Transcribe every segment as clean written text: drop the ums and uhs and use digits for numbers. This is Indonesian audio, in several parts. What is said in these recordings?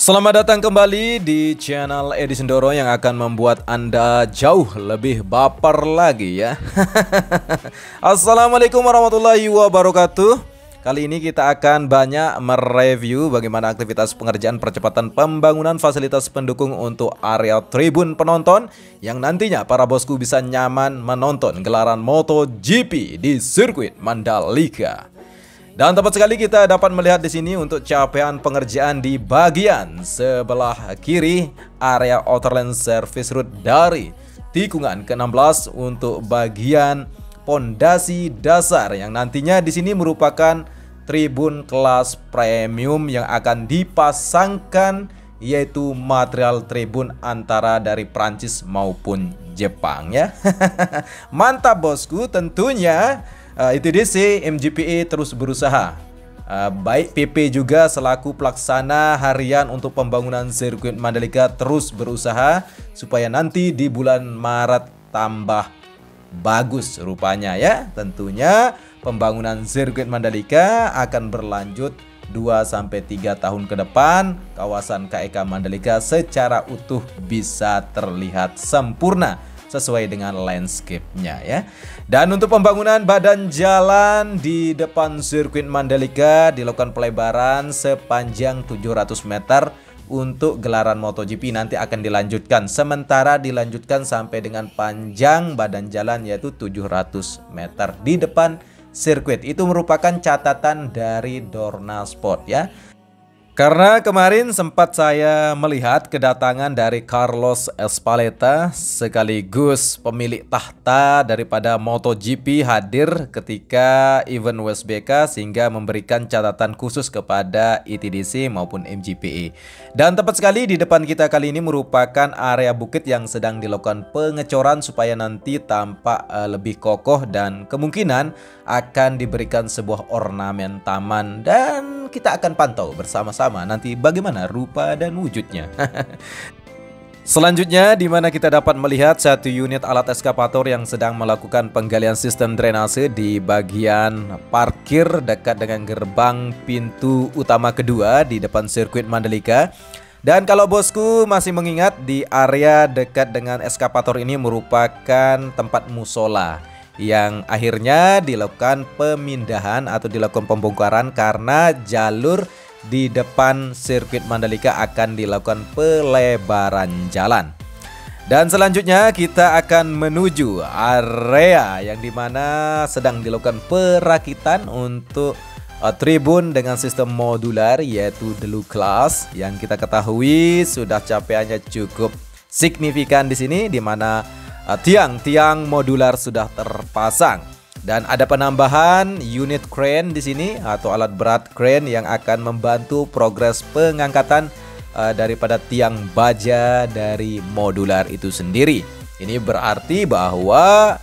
Selamat datang kembali di channel Edi Sindoro yang akan membuat Anda jauh lebih baper lagi ya. Assalamualaikum warahmatullahi wabarakatuh. Kali ini kita akan banyak mereview bagaimana aktivitas pengerjaan percepatan pembangunan fasilitas pendukung untuk area tribun penonton yang nantinya para bosku bisa nyaman menonton gelaran MotoGP di sirkuit Mandalika. Dan tepat sekali kita dapat melihat di sini untuk capaian pengerjaan di bagian sebelah kiri area outer lane service road dari tikungan ke-16 untuk bagian pondasi dasar yang nantinya di sini merupakan tribun kelas premium yang akan dipasangkan, yaitu material tribun antara dari Prancis maupun Jepang ya. Mantap bosku, tentunya ITDC MGPA terus berusaha, baik PP juga selaku pelaksana harian untuk pembangunan sirkuit Mandalika terus berusaha supaya nanti di bulan Maret tambah bagus rupanya ya. Tentunya pembangunan sirkuit Mandalika akan berlanjut 2-3 tahun ke depan. Kawasan KEK Mandalika secara utuh bisa terlihat sempurna sesuai dengan landscape-nya ya. Dan untuk pembangunan badan jalan di depan sirkuit Mandalika dilakukan pelebaran sepanjang 700 meter untuk gelaran MotoGP nanti akan dilanjutkan. Sementara dilanjutkan sampai dengan panjang badan jalan yaitu 700 meter di depan sirkuit. Itu merupakan catatan dari Dorna Sport ya. Karena kemarin sempat saya melihat kedatangan dari Carlos Ezpeleta sekaligus pemilik tahta daripada MotoGP hadir ketika event WSBK sehingga memberikan catatan khusus kepada ITDC maupun MGPA. Dan tepat sekali di depan kita kali ini merupakan area bukit yang sedang dilakukan pengecoran supaya nanti tampak lebih kokoh dan kemungkinan akan diberikan sebuah ornamen taman, dan kita akan pantau bersama-sama nanti bagaimana rupa dan wujudnya. Selanjutnya di mana kita dapat melihat satu unit alat eskavator yang sedang melakukan penggalian sistem drainase di bagian parkir dekat dengan gerbang pintu utama kedua di depan sirkuit Mandalika. Dan kalau bosku masih mengingat, di area dekat dengan eskavator ini merupakan tempat musola yang akhirnya dilakukan pemindahan atau dilakukan pembongkaran karena jalur di depan sirkuit Mandalika akan dilakukan pelebaran jalan. Dan selanjutnya kita akan menuju area yang dimana sedang dilakukan perakitan untuk tribun dengan sistem modular yaitu Deluxe Class yang kita ketahui sudah capaiannya cukup signifikan di sini, di mana tiang-tiang modular sudah terpasang dan ada penambahan unit crane di sini atau alat berat crane yang akan membantu progres pengangkatan daripada tiang baja dari modular itu sendiri. Ini berarti bahwa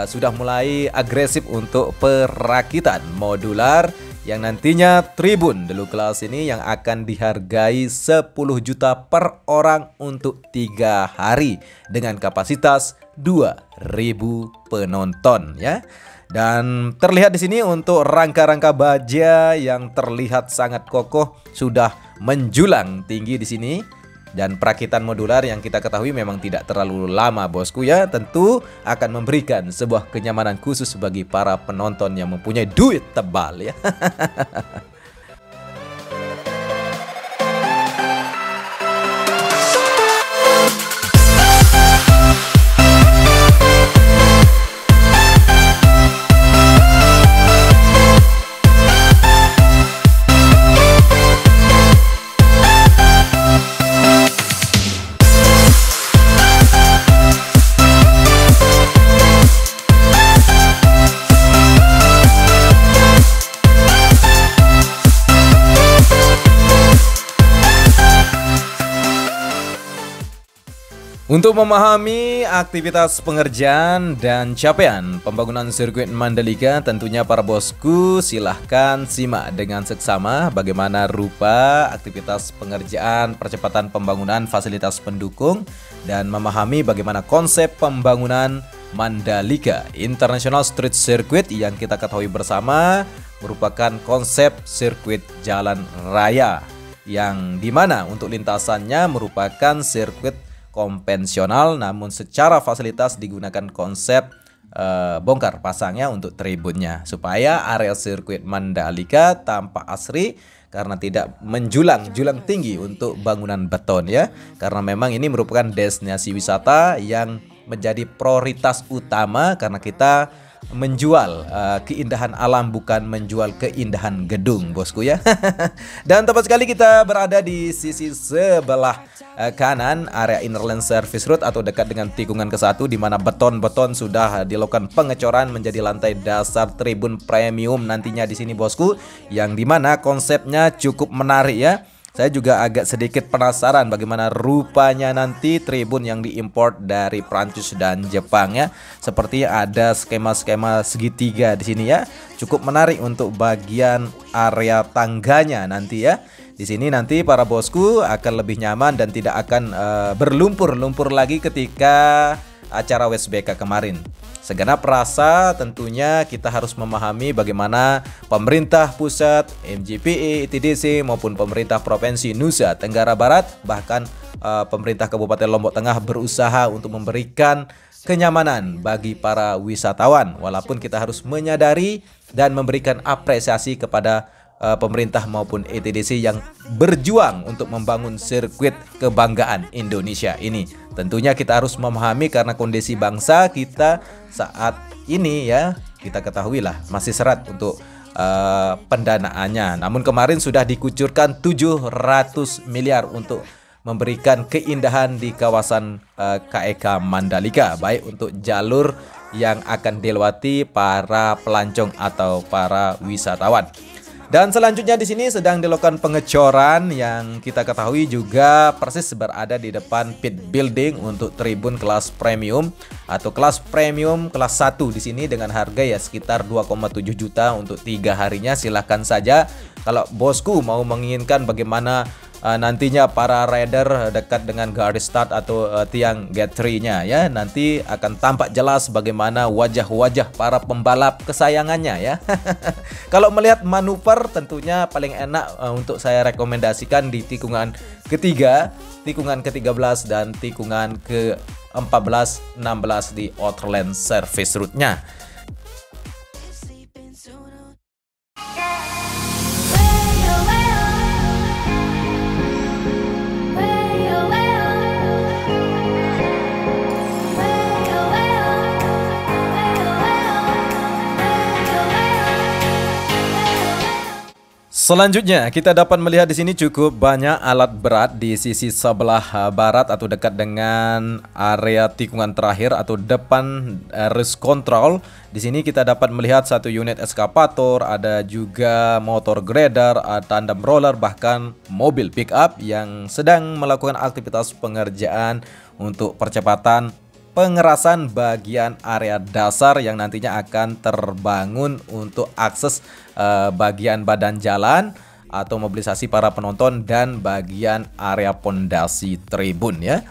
sudah mulai agresif untuk perakitan modular yang nantinya tribun Deluxe Class ini yang akan dihargai 10 juta per orang untuk 3 hari dengan kapasitas 2.000 penonton ya. Dan terlihat di sini untuk rangka-rangka baja yang terlihat sangat kokoh sudah menjulang tinggi di sini. Dan perakitan modular yang kita ketahui memang tidak terlalu lama bosku ya, tentu akan memberikan sebuah kenyamanan khusus bagi para penonton yang mempunyai duit tebal ya. Untuk memahami aktivitas pengerjaan dan capaian pembangunan sirkuit Mandalika, tentunya para bosku silahkan simak dengan seksama bagaimana rupa aktivitas pengerjaan percepatan pembangunan fasilitas pendukung dan memahami bagaimana konsep pembangunan Mandalika International Street Circuit yang kita ketahui bersama merupakan konsep sirkuit jalan raya yang dimana untuk lintasannya merupakan sirkuit konvensional, namun secara fasilitas digunakan konsep bongkar pasangnya untuk tribunnya supaya area sirkuit Mandalika tampak asri karena tidak menjulang tinggi untuk bangunan beton ya, karena memang ini merupakan destinasi wisata yang menjadi prioritas utama karena kita menjual keindahan alam, bukan menjual keindahan gedung, bosku ya. Dan tepat sekali kita berada di sisi sebelah kanan area Innerland Service Road atau dekat dengan tikungan ke-1, di mana beton-beton sudah dilakukan pengecoran menjadi lantai dasar tribun premium nantinya di sini, bosku, yang dimana konsepnya cukup menarik ya. Saya juga agak sedikit penasaran bagaimana rupanya nanti tribun yang diimpor dari Prancis dan Jepang ya. Seperti ada skema-skema segitiga di sini ya. Cukup menarik untuk bagian area tangganya nanti ya. Di sini nanti para bosku akan lebih nyaman dan tidak akan berlumpur-lumpur lagi ketika acara WSBK kemarin. Segenap rasa tentunya kita harus memahami bagaimana pemerintah pusat, MGPE, ITDC maupun pemerintah Provinsi Nusa Tenggara Barat, bahkan pemerintah Kabupaten Lombok Tengah berusaha untuk memberikan kenyamanan bagi para wisatawan. Walaupun kita harus menyadari dan memberikan apresiasi kepada pemerintah maupun ETDC yang berjuang untuk membangun sirkuit kebanggaan Indonesia ini. Tentunya kita harus memahami karena kondisi bangsa kita saat ini ya, kita ketahuilah masih seret untuk pendanaannya. Namun kemarin sudah dikucurkan 700 miliar untuk memberikan keindahan di kawasan KEK Mandalika, baik untuk jalur yang akan dilewati para pelancong atau para wisatawan. Dan selanjutnya di sini sedang dilakukan pengecoran yang kita ketahui juga persis berada di depan pit building untuk tribun kelas premium atau kelas premium kelas 1 di sini dengan harga ya sekitar 2,7 juta untuk 3 harinya. Silahkan saja kalau bosku mau menginginkan bagaimana nantinya para rider dekat dengan garis start atau tiang gate-nya ya, nanti akan tampak jelas bagaimana wajah-wajah para pembalap kesayangannya ya. Kalau melihat manuver tentunya paling enak untuk saya rekomendasikan di tikungan ketiga, tikungan ke-13 dan tikungan ke-14, 16 di Outland Service Route-nya. Selanjutnya kita dapat melihat di sini cukup banyak alat berat di sisi sebelah barat atau dekat dengan area tikungan terakhir atau depan race control. Di sini kita dapat melihat satu unit eskavator, ada juga motor grader, tandem roller, bahkan mobil pick up yang sedang melakukan aktivitas pengerjaan untuk percepatan pengerasan bagian area dasar yang nantinya akan terbangun untuk akses bagian badan jalan atau mobilisasi para penonton dan bagian area pondasi tribun ya.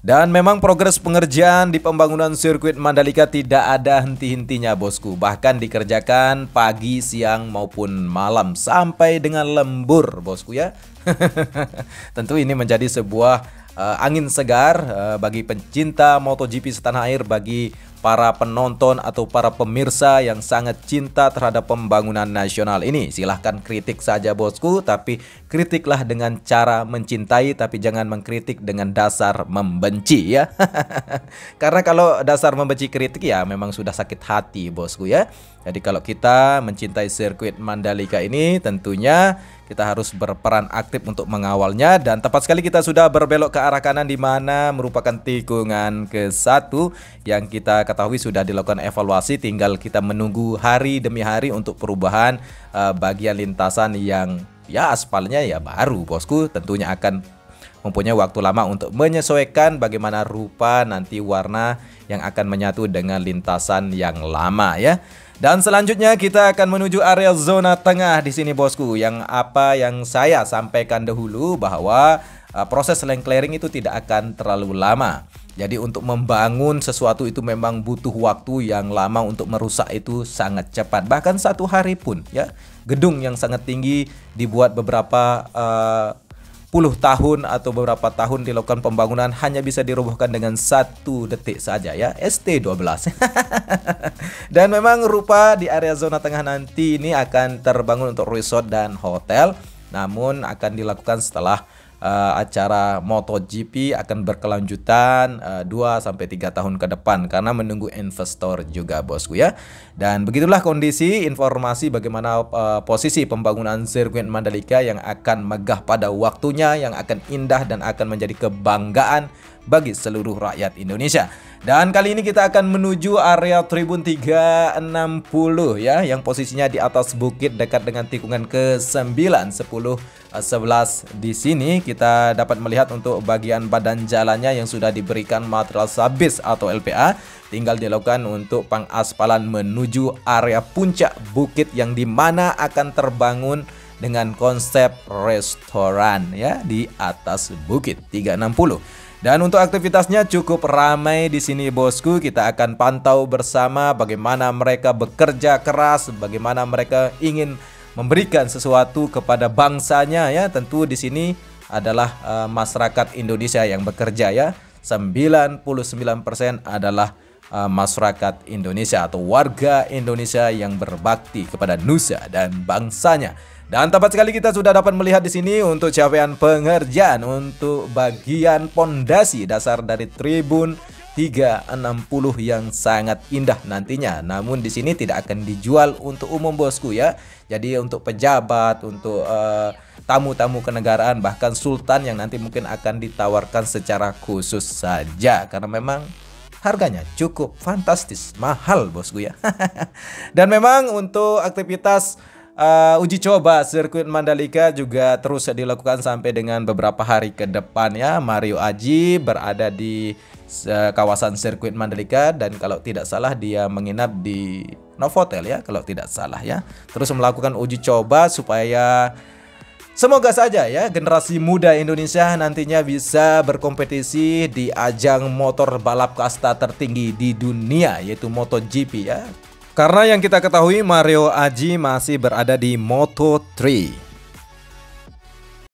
Dan memang progres pengerjaan di pembangunan sirkuit Mandalika tidak ada henti-hentinya, bosku. Bahkan dikerjakan pagi, siang maupun malam sampai dengan lembur, bosku ya. Tentu ini menjadi sebuah angin segar bagi pencinta MotoGP setanah air, bagi para penonton atau para pemirsa yang sangat cinta terhadap pembangunan nasional ini. Silahkan kritik saja, bosku, tapi kritiklah dengan cara mencintai, tapi jangan mengkritik dengan dasar membenci ya. Karena kalau dasar membenci kritik ya memang sudah sakit hati, bosku ya. Jadi kalau kita mencintai sirkuit Mandalika ini tentunya kita harus berperan aktif untuk mengawalnya. Dan tepat sekali kita sudah berbelok ke arah kanan, di mana merupakan tikungan ke-1 yang kita ketahui sudah dilakukan evaluasi. Tinggal kita menunggu hari demi hari untuk perubahan bagian lintasan yang ya aspalnya ya baru, bosku. Tentunya akan mempunyai waktu lama untuk menyesuaikan bagaimana rupa nanti warna yang akan menyatu dengan lintasan yang lama ya. Dan selanjutnya kita akan menuju area zona tengah di sini, bosku. Yang saya sampaikan dahulu bahwa proses lane clearing itu tidak akan terlalu lama. Jadi untuk membangun sesuatu itu memang butuh waktu yang lama, untuk merusak itu sangat cepat. Bahkan 1 hari pun ya. Gedung yang sangat tinggi dibuat beberapa puluh tahun atau beberapa tahun dilakukan pembangunan hanya bisa dirobohkan dengan 1 detik saja ya, ST12. Dan memang rupa di area zona tengah nanti ini akan terbangun untuk resort dan hotel, namun akan dilakukan setelah acara MotoGP akan berkelanjutan 2-3 tahun ke depan karena menunggu investor juga bosku ya. Dan begitulah kondisi informasi bagaimana posisi pembangunan sirkuit Mandalika yang akan megah pada waktunya, yang akan indah dan akan menjadi kebanggaan bagi seluruh rakyat Indonesia. Dan kali ini kita akan menuju area Tribun 360 ya, yang posisinya di atas bukit dekat dengan tikungan ke-9, 10, 11. Di sini kita dapat melihat untuk bagian badan jalannya yang sudah diberikan material sabis atau LPA, tinggal dilakukan untuk pengaspalan menuju area puncak bukit yang dimana akan terbangun dengan konsep restoran ya di atas bukit 360. Dan untuk aktivitasnya cukup ramai di sini bosku. Kita akan pantau bersama bagaimana mereka bekerja keras, bagaimana mereka ingin memberikan sesuatu kepada bangsanya ya. Tentu di sini adalah masyarakat Indonesia yang bekerja ya. 99% adalah masyarakat Indonesia atau warga Indonesia yang berbakti kepada nusa dan bangsanya. Dan tepat sekali kita sudah dapat melihat di sini untuk capaian pengerjaan untuk bagian pondasi dasar dari Tribun 360 yang sangat indah nantinya. Namun di sini tidak akan dijual untuk umum bosku ya. Jadi untuk pejabat, untuk tamu-tamu kenegaraan, bahkan sultan yang nanti mungkin akan ditawarkan secara khusus saja karena memang harganya cukup fantastis, mahal bosku ya. Dan memang untuk aktivitas uji coba sirkuit Mandalika juga terus dilakukan sampai dengan beberapa hari ke depan ya. Mario Aji berada di kawasan sirkuit Mandalika dan kalau tidak salah dia menginap di Novotel ya, kalau tidak salah ya. Terus melakukan uji coba supaya semoga saja ya generasi muda Indonesia nantinya bisa berkompetisi di ajang motor balap kasta tertinggi di dunia yaitu MotoGP ya. Karena yang kita ketahui Mario Aji masih berada di Moto3.